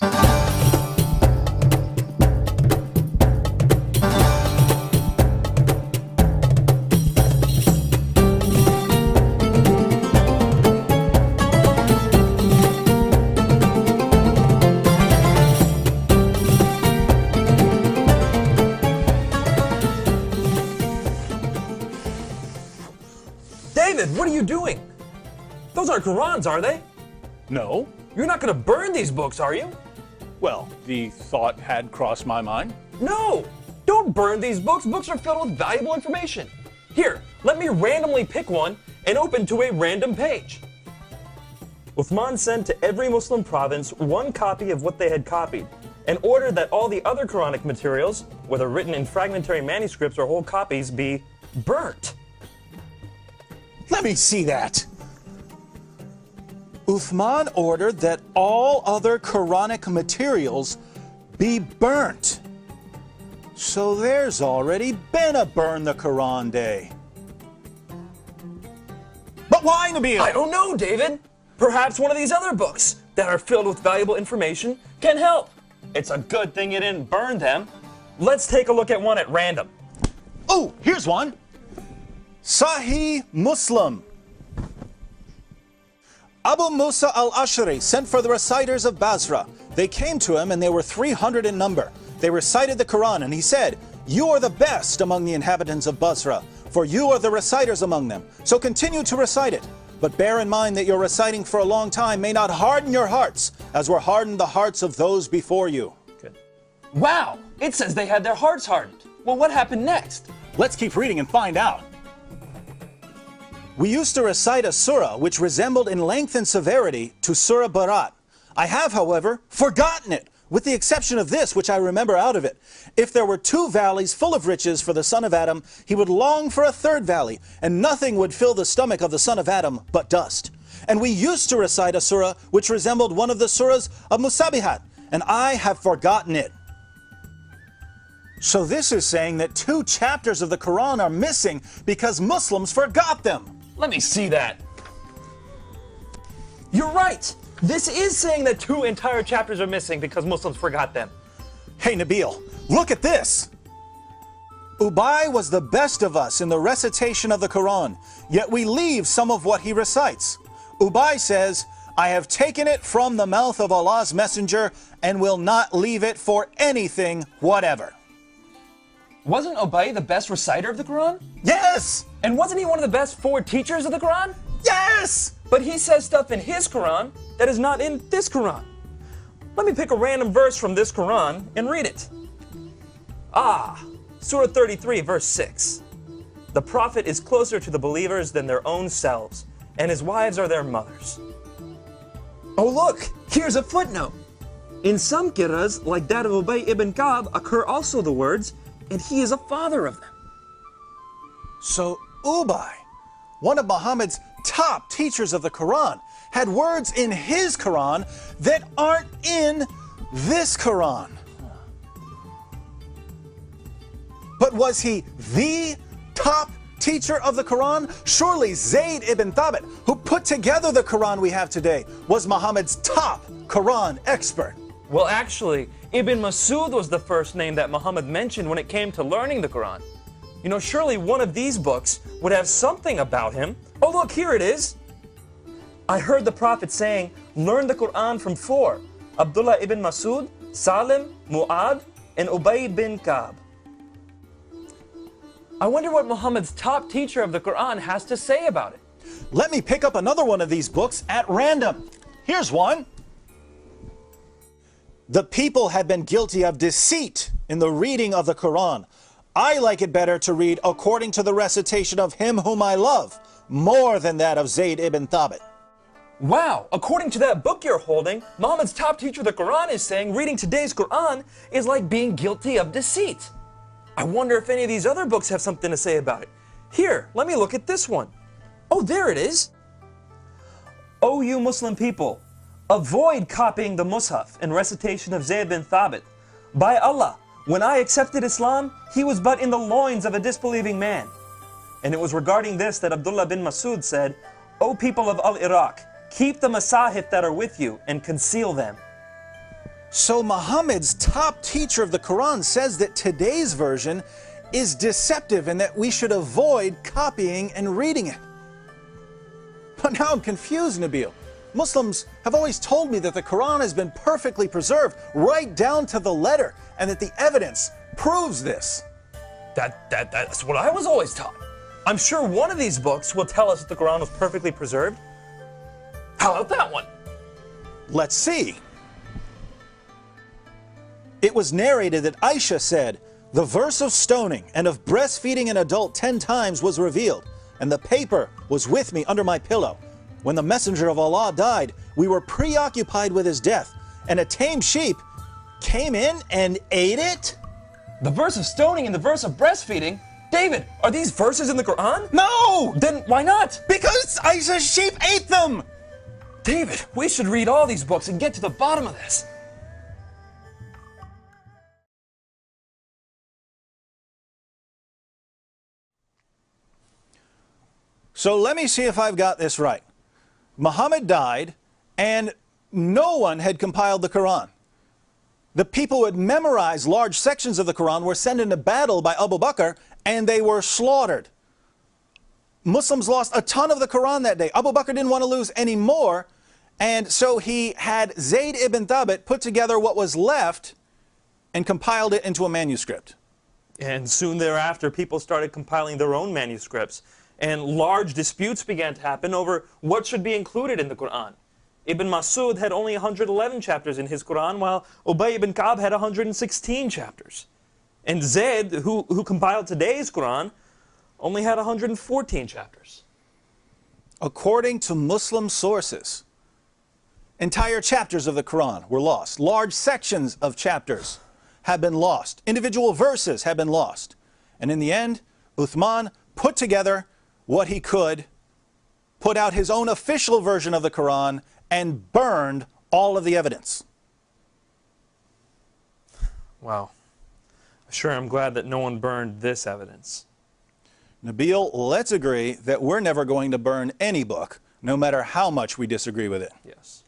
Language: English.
David, what are you doing? Those aren't Qurans, are they? No. You're not going to burn these books, are you? Well, the thought had crossed my mind. No! Don't burn these books. Books are filled with valuable information. Here, let me randomly pick one and open to a random page. Uthman sent to every Muslim province one copy of what they had copied and ordered that all the other Quranic materials, whether written in fragmentary manuscripts or whole copies, be burnt. Let me see that. Uthman ordered that all other Quranic materials be burnt. So there's already been a Burn the Quran Day. But why, Nabeel? I don't know, David. Perhaps one of these other books that are filled with valuable information can help. It's a good thing you didn't burn them. Let's take a look at one at random. Oh, here's one. Sahih Muslim. Abu Musa al-Ash'ari sent for the reciters of Basra. They came to him and they were 300 in number. They recited the Quran and he said, "You are the best among the inhabitants of Basra, for you are the reciters among them. So continue to recite it. But bear in mind that your reciting for a long time may not harden your hearts, as were hardened the hearts of those before you." Good. Wow, it says they had their hearts hardened. Well, what happened next? Let's keep reading and find out. We used to recite a surah which resembled in length and severity to Surah Barat. I have, however, forgotten it, with the exception of this, which I remember out of it. If there were 2 valleys full of riches for the son of Adam, he would long for a 3rd valley, and nothing would fill the stomach of the son of Adam but dust. And we used to recite a surah which resembled one of the surahs of Musabihat, and I have forgotten it. So this is saying that 2 chapters of the Quran are missing because Muslims forgot them. Let me see that. You're right. This is saying that 2 entire chapters are missing because Muslims forgot them. Hey Nabeel, look at this. Ubay was the best of us in the recitation of the Quran, yet we leave some of what he recites. Ubay says, "I have taken it from the mouth of Allah's messenger and will not leave it for anything whatever." Wasn't Ubay the best reciter of the Quran? Yes! And wasn't he one of the best 4 teachers of the Quran? Yes! But he says stuff in his Quran that is not in this Quran. Let me pick a random verse from this Quran and read it. Surah 33, verse 6. The Prophet is closer to the believers than their own selves, and his wives are their mothers. Oh look, here's a footnote. In some qira'as, like that of Ubay ibn Ka'b, occur also the words, "and he is a father of them." So Ubay, one of Muhammad's top teachers of the Quran, had words in his Quran that aren't in this Quran. But was he the top teacher of the Quran? Surely Zayd ibn Thabit, who put together the Quran we have today, was Muhammad's top Quran expert. Well, actually, Ibn Masud was the first name that Muhammad mentioned when it came to learning the Quran. You know, surely one of these books would have something about him. Oh, look, here it is. I heard the Prophet saying, "Learn the Quran from 4. Abdullah ibn Masud, Salim, Mu'ad, and Ubay bin Ka'b." I wonder what Muhammad's top teacher of the Quran has to say about it. Let me pick up another one of these books at random. Here's one. The people had been guilty of deceit in the reading of the Quran. I like it better to read according to the recitation of him whom I love, more than that of Zayd ibn Thabit. Wow, according to that book you're holding, Muhammad's top teacher of the Quran is saying reading today's Quran is like being guilty of deceit. I wonder if any of these other books have something to say about it. Here, let me look at this one. Oh, there it is. O you Muslim people, avoid copying the Mus'haf and recitation of Zayd bin Thabit. By Allah, when I accepted Islam, he was but in the loins of a disbelieving man. And it was regarding this that Abdullah bin Masud said, O people of Al-Iraq, keep the masahif that are with you and conceal them. So Muhammad's top teacher of the Quran says that today's version is deceptive and that we should avoid copying and reading it. But now I'm confused, Nabeel. Muslims have always told me that the Quran has been perfectly preserved right down to the letter and that the evidence proves this. That's what I was always taught. I'm sure one of these books will tell us that the Quran was perfectly preserved. How about that one? Let's see. It was narrated that Aisha said, "The verse of stoning and of breastfeeding an adult 10 times was revealed, and the paper was with me under my pillow. When the messenger of Allah died, we were preoccupied with his death, and a tame sheep came in and ate it?" The verse of stoning and the verse of breastfeeding? David, are these verses in the Quran? No! Then why not? Because Aisha's sheep ate them! David, we should read all these books and get to the bottom of this. So let me see if I've got this right. Muhammad died, and no one had compiled the Quran. The people who had memorized large sections of the Quran were sent into battle by Abu Bakr, and they were slaughtered. Muslims lost a ton of the Quran that day. Abu Bakr didn't want to lose any more, and so he had Zayd ibn Thabit put together what was left and compiled it into a manuscript. And soon thereafter, people started compiling their own manuscripts, and large disputes began to happen over what should be included in the Quran. Ibn Masud had only 111 chapters in his Quran, while Ubay ibn Ka'b had 116 chapters. And Zayd, who compiled today's Quran, only had 114 chapters. According to Muslim sources, entire chapters of the Quran were lost. Large sections of chapters have been lost. Individual verses have been lost. And in the end, Uthman put together what he could, put out his own official version of the Quran, and burned all of the evidence. Wow. Sure, I'm glad that no one burned this evidence. Nabeel, let's agree that we're never going to burn any book, no matter how much we disagree with it. Yes.